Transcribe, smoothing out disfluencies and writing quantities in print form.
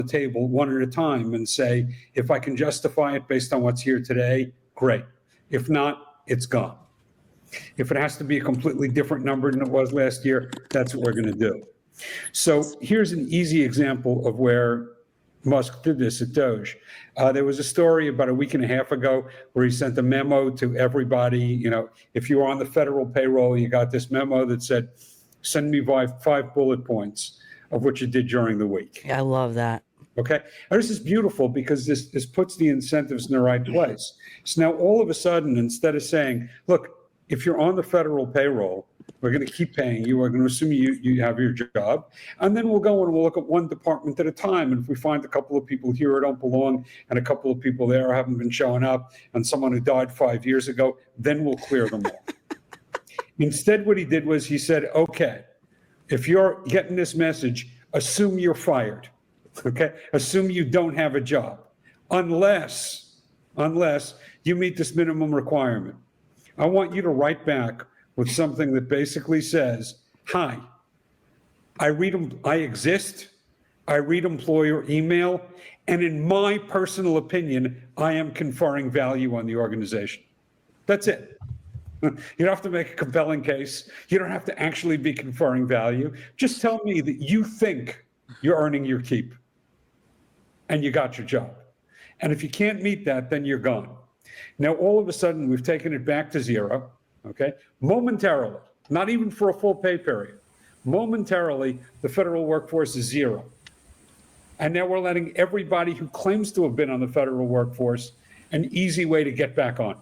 the table one at a time and say, if I can justify it based on what's here today, great. If not, it's gone. If it has to be a completely different number than it was last year, that's what we're going to do. So here's an easy example of where Musk did this at DOGE. There was a story about a week and a half ago where he sent a memo to everybody. If you were on the federal payroll, you got this memo that said, send me five bullet points of what you did during the week. Yeah, I love that. Okay. And this is beautiful because this puts the incentives in the right place. So now all of a sudden, instead of saying, look, if you're on the federal payroll, we're going to keep paying you. We're going to assume you have your job. And then we'll go and we'll look at one department at a time. And if we find a couple of people here who don't belong and a couple of people there who haven't been showing up and someone who died 5 years ago, then we'll clear them all. Instead, what he did was he said, okay, if you're getting this message, assume you're fired. Okay? Assume you don't have a job unless you meet this minimum requirement. I want you to write back with something that basically says, hi, I exist, I read employer email, and in my personal opinion, I am conferring value on the organization. That's it. You don't have to make a compelling case. You don't have to actually be conferring value. Just tell me that you think you're earning your keep and you got your job. And if you can't meet that, then you're gone. Now, all of a sudden, we've taken it back to zero, okay? Momentarily, not even for a full pay period. Momentarily, the federal workforce is zero. And now we're letting everybody who claims to have been on the federal workforce an easy way to get back on.